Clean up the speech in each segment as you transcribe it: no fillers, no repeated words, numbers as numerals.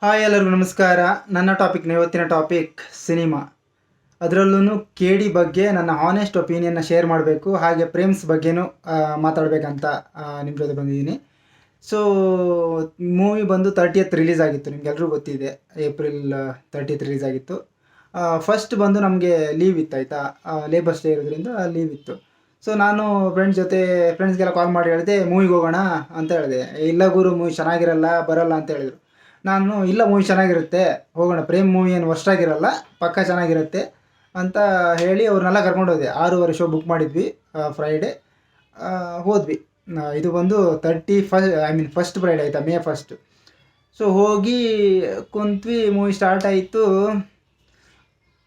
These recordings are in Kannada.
ಹಾಯ್ ಎಲ್ಲರಿಗೂ ನಮಸ್ಕಾರ. ನನ್ನ ಇವತ್ತಿನ ಟಾಪಿಕ್ ಸಿನಿಮಾ. ಅದರಲ್ಲೂ ಕೆ ಡಿ ಬಗ್ಗೆ ನನ್ನ ಹಾನೆಸ್ಟ್ ಒಪಿನಿಯನ್ನ ಶೇರ್ ಮಾಡಬೇಕು, ಹಾಗೆ ಪ್ರೇಮ್ಸ್ ಬಗ್ಗೆನೂ ಮಾತಾಡಬೇಕಂತ ನಿಮ್ಮ ಜೊತೆ ಬಂದಿದ್ದೀನಿ. ಸೊ ಮೂವಿ ಬಂದು 30th ರಿಲೀಸ್ ಆಗಿತ್ತು, ನಿಮ್ಗೆಲ್ರಿಗೂ ಗೊತ್ತಿದೆ. ಏಪ್ರಿಲ್ 30th ರಿಲೀಸ್ ಆಗಿತ್ತು. ಫಸ್ಟ್ ಬಂದು ನಮಗೆ ಲೀವ್ ಇತ್ತು, ಆಯಿತಾ. ಲೇಬರ್ಸ್ ಡೇ ಇರೋದ್ರಿಂದ ಲೀವ್ ಇತ್ತು. ಸೊ ನಾನು ಫ್ರೆಂಡ್ಸ್ಗೆಲ್ಲ ಕಾಲ್ ಮಾಡಿ ಹೇಳಿದೆ, ಮೂವಿಗೆ ಹೋಗೋಣ ಅಂತ ಹೇಳಿದೆ. ಇಲ್ಲ ಗುರು, ಮೂವಿ ಚೆನ್ನಾಗಿರಲ್ಲ, ಬರಲ್ಲ ಅಂತ ಹೇಳಿದರು. ನಾನು ಇಲ್ಲ, ಮೂವಿ ಚೆನ್ನಾಗಿರುತ್ತೆ, ಹೋಗೋಣ, ಪ್ರೇಮ್ ಮೂವಿ ಏನು ವರ್ಷಾಗಿರಲ್ಲ, ಪಕ್ಕ ಚೆನ್ನಾಗಿರುತ್ತೆ ಅಂತ ಹೇಳಿ ಅವ್ರನ್ನೆಲ್ಲ ಕರ್ಕೊಂಡು ಹೋದೆ. 6:30 ಶೋ ಬುಕ್ ಮಾಡಿದ್ವಿ, ಫ್ರೈಡೇ ಹೋದ್ವಿ. ಇದು ಬಂದು ಫಸ್ಟ್ ಫ್ರೈಡೇ ಆಯಿತಾ, May 1. ಸೊ ಹೋಗಿ ಕುಂತ್ವಿ, ಮೂವಿ ಸ್ಟಾರ್ಟ್ ಆಯಿತು.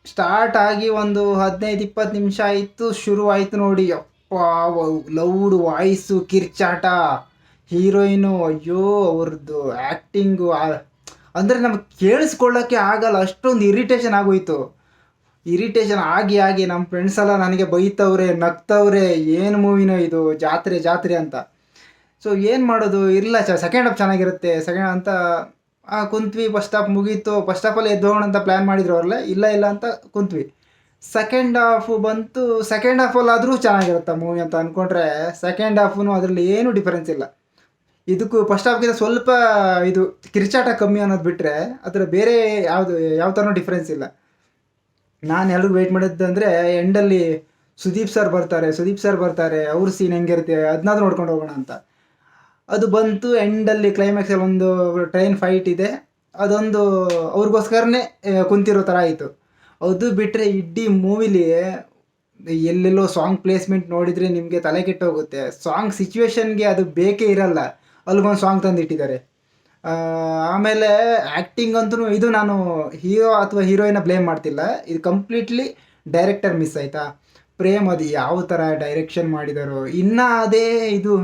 ಸ್ಟಾರ್ಟ್ ಆಗಿ ಒಂದು 15-20 ನಿಮಿಷ ಆಯಿತು, ಶುರು ಆಯಿತು ನೋಡಿ. ಅಪ್ಪ, ಲೌಡ್ ವಾಯ್ಸು, ಕಿರ್ಚಾಟ, ಹೀರೋಯಿನು, ಅಯ್ಯೋ ಅವ್ರದ್ದು ಆ್ಯಕ್ಟಿಂಗು ಅಂದರೆ ನಮಗೆ ಕೇಳಿಸ್ಕೊಳ್ಳೋಕ್ಕೆ ಆಗಲ್ಲ, ಅಷ್ಟೊಂದು ಇರಿಟೇಷನ್ ಆಗೋಯ್ತು. ಇರಿಟೇಷನ್ ಆಗಿ ನಮ್ಮ ಫ್ರೆಂಡ್ಸ್ ಎಲ್ಲ ನನಗೆ ಬೈತವ್ರೆ, ನಗ್ತವ್ರೆ, ಏನು ಮೂವಿನೋ ಇದು, ಜಾತ್ರೆ ಅಂತ. ಸೊ ಏನು ಮಾಡೋದು, ಇಲ್ಲ ಸೆಕೆಂಡ್ ಹಾಫ್ ಚೆನ್ನಾಗಿರುತ್ತೆ ಅಂತ ಕುಂತ್ವಿ. ಫಸ್ಟ್ ಹಾಫ್ ಮುಗೀತು, ಫಸ್ಟ್ ಹಾಫಲ್ಲಿ ಎದ್ದು ಹೋಗೋಣ ಅಂತ ಪ್ಲ್ಯಾನ್ ಮಾಡಿದ್ರು ಅವ್ರಲ್ಲೇ, ಇಲ್ಲ ಅಂತ ಕುಂತ್ವಿ. ಸೆಕೆಂಡ್ ಹಾಫು ಬಂತು, ಸೆಕೆಂಡ್ ಹಾಫಲ್ಲಾದರೂ ಚೆನ್ನಾಗಿರುತ್ತೆ ಮೂವಿ ಅಂತ ಅಂದ್ಕೊಂಡ್ರೆ, ಸೆಕೆಂಡ್ ಹಾಫು ಅದರಲ್ಲಿ ಏನೂ ಡಿಫರೆನ್ಸ್ ಇಲ್ಲ. ಇದಕ್ಕೂ ಫಸ್ಟ್ ಹಾಫ್ಗಿಂತ ಸ್ವಲ್ಪ ಇದು ಕಿರ್ಚಾಟ ಕಮ್ಮಿ ಅನ್ನೋದು ಬಿಟ್ಟರೆ ಅದರ ಬೇರೆ ಯಾವ ಥರನೂ ಡಿಫ್ರೆನ್ಸ್ ಇಲ್ಲ. ನಾನು ಎಲ್ರಿಗೂ ವೆಯ್ಟ್ ಮಾಡಿದ್ದಂದರೆ ಎಂಡಲ್ಲಿ ಸುದೀಪ್ ಸರ್ ಬರ್ತಾರೆ, ಅವ್ರ ಸೀನ್ ಹೆಂಗಿರುತ್ತೆ ಅದನ್ನಾದ್ರೂ ನೋಡ್ಕೊಂಡು ಹೋಗೋಣ ಅಂತ. ಅದು ಬಂತು. ಎಂಡಲ್ಲಿ ಕ್ಲೈಮ್ಯಾಕ್ಸಲ್ಲಿ ಒಂದು ಟ್ರೈನ್ ಫೈಟ್ ಇದೆ, ಅದೊಂದು ಅವ್ರಿಗೋಸ್ಕರನೇ ಕುಂತಿರೋ ಥರ ಆಯಿತು. ಅದು ಬಿಟ್ಟರೆ ಇಡೀ ಮೂವಿಲಿ ಎಲ್ಲೆಲ್ಲೋ ಸಾಂಗ್ ಪ್ಲೇಸ್ಮೆಂಟ್ ನೋಡಿದರೆ ನಿಮಗೆ ತಲೆ ಕೆಟ್ಟೋಗುತ್ತೆ. ಸಾಂಗ್ ಸಿಚುವೇಶನ್ಗೆ ಅದು ಬೇಕೇ ಇರಲ್ಲ, ಅಲ್ಲಿಗೊಂದು ಸಾಂಗ್ ತಂದಿಟ್ಟಿದ್ದಾರೆ. ಆಮೇಲೆ ಆ್ಯಕ್ಟಿಂಗ್ ಅಂತೂ ಇದು ನಾನು ಹೀರೋ ಅಥವಾ ಹೀರೋಯಿನ ಬ್ಲೇಮ್ ಮಾಡ್ತಿಲ್ಲ, ಇದು ಕಂಪ್ಲೀಟ್ಲಿ ಡೈರೆಕ್ಟರ್ ಮಿಸ್ ಆಯಿತಾ. ಪ್ರೇಮ್ ಅದು ಯಾವ ಥರ ಡೈರೆಕ್ಷನ್ ಮಾಡಿದಾರೋ, ಇನ್ನೂ ಅದೇ ಇದು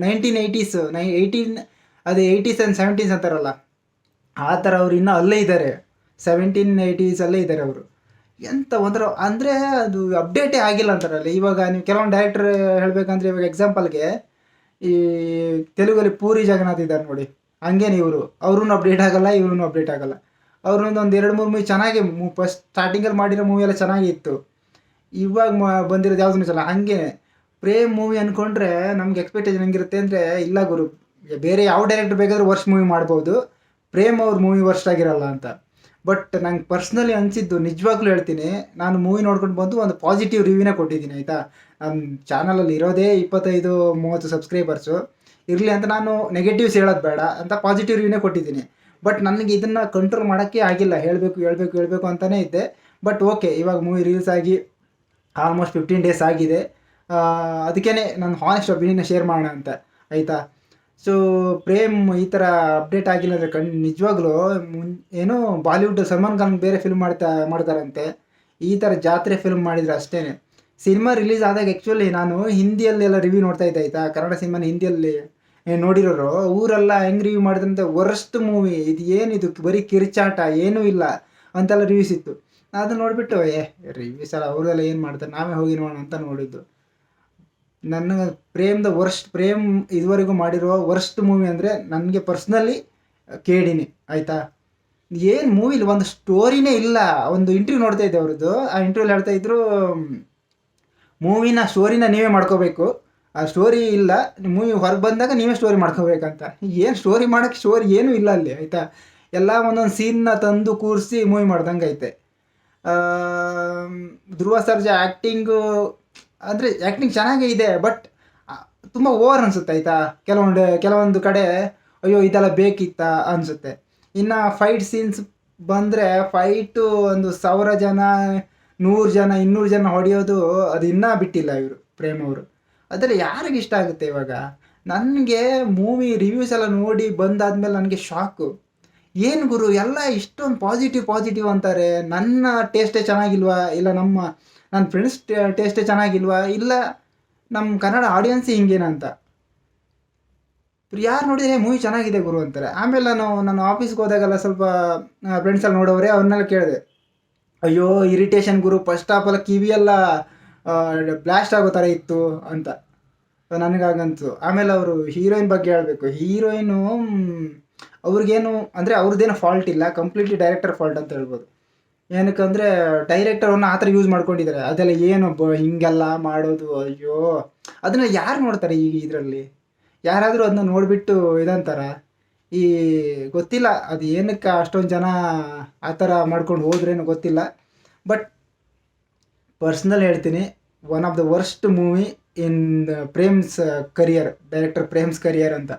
1980s ಅದೇ 80s ಆ್ಯಂಡ್ 70s ಅಂತಾರಲ್ಲ, ಆ ಥರ ಅವ್ರು ಇನ್ನೂ ಅಲ್ಲೇ ಇದ್ದಾರೆ, 1780s ಅಲ್ಲೇ ಇದ್ದಾರೆ ಅವರು. ಎಂಥ ಒಂಥರ ಅಂದರೆ ಅದು ಅಪ್ಡೇಟೇ ಆಗಿಲ್ಲ ಅಂತಾರಲ್ಲ. ಇವಾಗ ನೀವು ಕೆಲವೊಂದು ಡೈರೆಕ್ಟರ್ ಹೇಳಬೇಕಂದ್ರೆ, ಇವಾಗ ಎಕ್ಸಾಂಪಲ್ಗೆ ಈ ತೆಲುಗಲ್ಲಿ ಪೂರಿ ಜಗನ್ನಾಥ್ ಇದ್ದಾರೆ ನೋಡಿ, ಹಂಗೇನು ಅವ್ರೂ ಅಪ್ಡೇಟ್ ಆಗಲ್ಲ, ಇವ್ರೂ ಅಪ್ಡೇಟ್ ಆಗಲ್ಲ. ಅವ್ರನ್ನೊಂದು 2-3 ಮೂವಿ ಚೆನ್ನಾಗಿ ಫಸ್ಟ್ ಸ್ಟಾರ್ಟಿಂಗಲ್ಲಿ ಮಾಡಿರೋ ಮೂವಿ ಎಲ್ಲ ಚೆನ್ನಾಗಿತ್ತು, ಇವಾಗ ಬಂದಿರೋದು ಯಾವುದೂ ಚೆನ್ನಾಗಿ. ಹಾಗೆ ಪ್ರೇಮ್ ಮೂವಿ ಅಂದ್ಕೊಂಡ್ರೆ ನಮ್ಗೆ ಎಕ್ಸ್ಪೆಕ್ಟೇಷನ್ ಹೆಂಗಿರುತ್ತೆ ಅಂದರೆ, ಇಲ್ಲ ಗುರು, ಬೇರೆ ಯಾವ ಡೈರೆಕ್ಟರ್ ಬೇಕಾದರೂ ವರ್ಷ ಮೂವಿ ಮಾಡ್ಬೋದು, ಪ್ರೇಮ್ ಅವ್ರ ಮೂವಿ ವರ್ಷ ಆಗಿರಲ್ಲ ಅಂತ. ಬಟ್ ನಂಗೆ ಪರ್ಸ್ನಲಿ ಅನಿಸಿದ್ದು, ನಿಜವಾಗ್ಲೂ ಹೇಳ್ತೀನಿ, ನಾನು ಮೂವಿ ನೋಡ್ಕೊಂಡು ಬಂದು ಒಂದು ಪಾಸಿಟಿವ್ ರಿವ್ಯೂನೇ ಕೊಟ್ಟಿದ್ದೀನಿ, ಆಯಿತಾ. ನಮ್ಮ ಚಾನಲಲ್ಲಿ ಇರೋದೇ 25-30 ಸಬ್ಸ್ಕ್ರೈಬರ್ಸು ಇರಲಿ ಅಂತ ನಾನು ನೆಗೆಟಿವ್ಸ್ ಹೇಳೋದು ಬೇಡ ಅಂತ ಪಾಸಿಟಿವ್ ರಿವ್ಯೂನೇ ಕೊಟ್ಟಿದ್ದೀನಿ. ಬಟ್ ನನಗೆ ಇದನ್ನು ಕಂಟ್ರೋಲ್ ಮಾಡೋಕ್ಕೆ ಆಗಿಲ್ಲ, ಹೇಳಬೇಕು ಅಂತಲೇ ಇದ್ದೆ. ಬಟ್ ಓಕೆ, ಇವಾಗ ಮೂವಿ ರಿಲೀಸ್ ಆಗಿ ಆಲ್ಮೋಸ್ಟ್ 15 ಡೇಸ್ ಆಗಿದೆ. ಅದಕ್ಕೇ ನಾನು ಹಾನೆಸ್ಟ್ ಒಪಿನಿಯನ್ನ ಶೇರ್ ಮಾಡೋಣ ಅಂತ, ಆಯಿತಾ. ಸೊ ಪ್ರೇಮ್ ಈ ಥರ ಅಪ್ಡೇಟ್ ಆಗಿಲ್ಲ ಅಂದರೆ ನಿಜವಾಗ್ಲೂ ಏನೋ ಬಾಲಿವುಡ್ ಸಲ್ಮಾನ್ ಖಾನ್ ಬೇರೆ ಫಿಲ್ಮ್ ಮಾಡ್ತಾರಂತೆ, ಈ ಥರ ಜಾತ್ರೆ ಫಿಲ್ಮ್ ಮಾಡಿದರೆ ಅಷ್ಟೇ. ಸಿನಿಮಾ ರಿಲೀಸ್ ಆದಾಗ ಆ್ಯಕ್ಚುಲಿ ನಾನು ಹಿಂದಿಯಲ್ಲೆಲ್ಲ ರಿವ್ಯೂ ನೋಡ್ತಾ ಇದ್ದೆ, ಆಯಿತಾ. ಕನ್ನಡ ಸಿನಿಮಾನ ಹಿಂದಿಯಲ್ಲಿ ನೋಡಿರೋರು ಊರೆಲ್ಲ ಹೆಂಗೆ ರಿವ್ಯೂ ಮಾಡಿದ್ರಂತೆ, ವರ್ಸ್ಟ್ ಮೂವಿ ಇದು, ಏನಿದು ಬರೀ ಕಿರ್ಚಾಟ, ಏನೂ ಇಲ್ಲ ಅಂತೆಲ್ಲ ರಿವ್ಯೂಸ್ ಇತ್ತು. ಅದನ್ನು ನೋಡಿಬಿಟ್ಟು ರಿವ್ಯೂಸ್ ಎಲ್ಲ ಅವ್ರದೆಲ್ಲ ಏನು ಮಾಡ್ತಾರೆ, ನಾವೇ ಹೋಗಿ ನೋಡೋಣ ಅಂತ ನೋಡಿದ್ದು. ನನ್ನ ಪ್ರೇಮ್ ಇದುವರೆಗೂ ಮಾಡಿರೋ ವರ್ಸ್ಟ್ ಮೂವಿ ಅಂದರೆ ನನಗೆ ಪರ್ಸ್ನಲಿ ಕೇಡಿನಿ, ಆಯಿತಾ. ಏನು ಮೂವಿಲಿ ಒಂದು ಸ್ಟೋರಿನೇ ಇಲ್ಲ. ಒಂದು ಇಂಟರ್ವ್ಯೂ ನೋಡ್ತಾ ಇದ್ದೆ ಅವ್ರದ್ದು, ಆ ಇಂಟರ್ವ್ಯೂಲಿ ಹೇಳ್ತಾ ಇದ್ರು, ಮೂವಿನ ಸ್ಟೋರಿನ ನೀವೇ ಮಾಡ್ಕೋಬೇಕು, ಆ ಸ್ಟೋರಿ ಇಲ್ಲ, ಮೂವಿ ಹೊರಗೆ ಬಂದಾಗ ನೀವೇ ಸ್ಟೋರಿ ಮಾಡ್ಕೋಬೇಕಂತ. ಏನು ಸ್ಟೋರಿ ಏನೂ ಇಲ್ಲ ಅಲ್ಲಿ, ಆಯಿತಾ. ಎಲ್ಲ ಒಂದೊಂದು ಸೀನ್ನ ತಂದು ಕೂರಿಸಿ ಮೂವಿ ಮಾಡ್ದಂಗೆ ಐತೆ. ಧ್ರುವ ಸರ್ಜಾ ಆ್ಯಕ್ಟಿಂಗ್ ಚೆನ್ನಾಗೇ ಇದೆ, ಬಟ್ ತುಂಬ ಓವರ್ ಅನಿಸುತ್ತೆ, ಆಯಿತಾ. ಕೆಲವೊಂದು ಕಡೆ ಅಯ್ಯೋ ಇದೆಲ್ಲ ಬೇಕಿತ್ತಾ ಅನಿಸುತ್ತೆ. ಇನ್ನು ಫೈಟ್ ಸೀನ್ಸ್ ಬಂದರೆ, ಫೈಟು ಒಂದು 1000 ಜನ, 100 ಜನ, 200 ಜನ ಹೊಡೆಯೋದು ಅದು ಇನ್ನೂ ಬಿಟ್ಟಿಲ್ಲ ಇವರು ಪ್ರೇಮ್ ಅವರು. ಅದರಲ್ಲಿ ಯಾರಿಗೆ ಇಷ್ಟ ಆಗುತ್ತೆ ಇವಾಗ. ನನಗೆ ಮೂವಿ ರಿವ್ಯೂಸ್ ಎಲ್ಲ ನೋಡಿ ಬಂದಾದ್ಮೇಲೆ ನನಗೆ ಶಾಕು. ಏನು ಗುರು, ಎಲ್ಲ ಇಷ್ಟೊಂದು ಪಾಸಿಟಿವ್ ಅಂತಾರೆ, ನನ್ನ ಟೇಸ್ಟೇ ಚೆನ್ನಾಗಿಲ್ವಾ, ಇಲ್ಲ ನನ್ನ ಫ್ರೆಂಡ್ಸ್ ಟೇಸ್ಟೇ ಚೆನ್ನಾಗಿಲ್ವಾ, ಇಲ್ಲ ನಮ್ಮ ಕನ್ನಡ ಆಡಿಯನ್ಸೇ ಹಿಂಗೇನ ಅಂತ. ಯಾರು ನೋಡಿದರೆ ಮೂವಿ ಚೆನ್ನಾಗಿದೆ ಗುರು ಅಂತಾರೆ. ಆಮೇಲೆ ನಾನು ಆಫೀಸ್ಗೆ ಹೋದಾಗೆಲ್ಲ ಸ್ವಲ್ಪ ಫ್ರೆಂಡ್ಸ್ ಎಲ್ಲ ನೋಡೋರೆ, ಅವ್ರನ್ನೆಲ್ಲ ಕೇಳಿದೆ, ಅಯ್ಯೋ ಇರಿಟೇಷನ್ ಗುರು, ಫಸ್ಟ್ ಹಾಫೆಲ್ಲ ಕಿವಿಯೆಲ್ಲ ಬ್ಲಾಸ್ಟ್ ಆಗೋ ಥರ ಇತ್ತು ಅಂತ ನನಗಾಗಂತು. ಆಮೇಲೆ ಅವರು ಹೀರೋಯಿನ್ ಬಗ್ಗೆ ಹೇಳಬೇಕು. ಹೀರೋಯಿನು ಅವ್ರಿಗೇನು ಅಂದರೆ ಅವ್ರದ್ದೇನು ಫಾಲ್ಟ್ ಇಲ್ಲ, ಕಂಪ್ಲೀಟ್ಲಿ ಡೈರೆಕ್ಟರ್ ಫಾಲ್ಟ್ ಅಂತ ಹೇಳ್ಬೋದು. ಏನಕ್ಕಂದರೆ ಡೈರೆಕ್ಟರನ್ನು ಆ ಥರ ಯೂಸ್ ಮಾಡ್ಕೊಂಡಿದ್ದಾರೆ. ಅದೆಲ್ಲ ಏನು ಹಿಂಗೆಲ್ಲ ಮಾಡೋದು, ಅಯ್ಯೋ ಅದನ್ನು ಯಾರು ನೋಡ್ತಾರೆ ಈಗ ಇದರಲ್ಲಿ? ಯಾರಾದರೂ ಅದನ್ನ ನೋಡಿಬಿಟ್ಟು ಇದಂತಾರ? ಈ ಗೊತ್ತಿಲ್ಲ ಅದು ಏನಕ್ಕೆ ಅಷ್ಟೊಂದು ಜನ ಆ ಥರ ಮಾಡ್ಕೊಂಡು ಹೋದ್ರೇನೋ ಗೊತ್ತಿಲ್ಲ. ಬಟ್ ಪರ್ಸ್ನಲ್ ಹೇಳ್ತೀನಿ, one of the worst movie in Prem's career, director Prem's career ಅಂತ.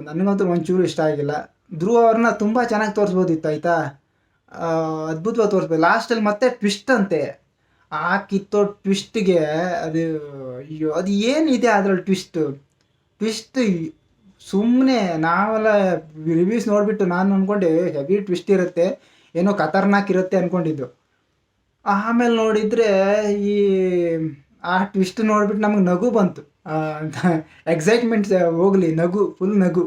ನನಗಂತೂ ಒಂಚೂರು ಇಷ್ಟ ಆಗಿಲ್ಲ. ಧ್ರುವ ಅವ್ರನ್ನ ತುಂಬ ಚೆನ್ನಾಗಿ ತೋರಿಸ್ಬೋದಿತ್ತು ಆಯಿತಾ, ಅದ್ಭುತವಾಗಿ ತೋರಿಸ್ಬೋದು. ಲಾಸ್ಟಲ್ಲಿ ಮತ್ತೆ ಟ್ವಿಸ್ಟ್ ಅಂತೆ, ಆ ಕಿತ್ತೋ ಟ್ವಿಸ್ಟ್ಗೆ ಅದು ಅಯ್ಯೋ ಅದು ಏನಿದೆ ಅದರಲ್ಲಿ ಟ್ವಿಸ್ಟ್ ಸುಮ್ಮನೆ ನಾವೆಲ್ಲ ರಿವ್ಯೂಸ್ ನೋಡಿಬಿಟ್ಟು ನಾನು ಅಂದ್ಕೊಂಡೆ ಹೆವಿ ಟ್ವಿಸ್ಟ್ ಇರುತ್ತೆ, ಏನೋ ಖತರ್ನಾಕ್ ಇರುತ್ತೆ ಅಂದ್ಕೊಂಡಿದ್ದು. ಆಮೇಲೆ ನೋಡಿದರೆ ಈ ಆ ಟ್ವಿಸ್ಟ್ ನೋಡಿಬಿಟ್ಟು ನಮಗೆ ನಗು ಬಂತು. ಎಕ್ಸೈಟ್ಮೆಂಟ್ ಹೋಗಲಿ, ನಗು, ಫುಲ್ ನಗು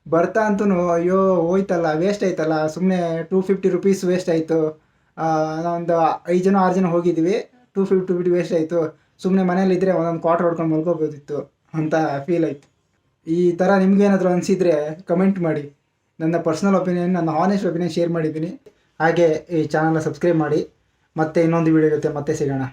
ಬರ್ತಾ ಅಂತೂ ಅಯ್ಯೋ ಹೋಯ್ತಲ್ಲ, ವೇಸ್ಟ್ ಆಯ್ತಲ್ಲ, ಸುಮ್ಮನೆ 250 ರುಪೀಸ್ ವೇಸ್ಟ್ ಆಯಿತು. ಒಂದು 5 ಜನ 6 ಜನ ಹೋಗಿದ್ವಿ, 250 ವೇಸ್ಟ್ ಆಯಿತು. ಸುಮ್ಮನೆ ಮನೇಲಿದ್ದರೆ ಒಂದೊಂದು ಕ್ವಾರ್ಟರ್ ಹೊಡ್ಕೊಂಡು ಮಲ್ಕೋಬೋದಿತ್ತು ಅಂತ ಫೀಲ್ ಆಯಿತು. ಈ ಥರ ನಿಮಗೇನಾದರೂ ಅನಿಸಿದರೆ ಕಮೆಂಟ್ ಮಾಡಿ. ನನ್ನ ಪರ್ಸ್ನಲ್ ಒಪಿನಿಯನ್, ನನ್ನ ಹಾನೆಸ್ಟ್ ಒಪಿನಿಯನ್ ಶೇರ್ ಮಾಡಿದ್ದೀನಿ. ಹಾಗೆ ಈ ಚಾನಲ್ನ ಸಬ್ಸ್ಕ್ರೈಬ್ ಮಾಡಿ. ಮತ್ತೆ ಇನ್ನೊಂದು ವೀಡಿಯೋ ಜೊತೆ ಮತ್ತೆ ಸಿಗೋಣ.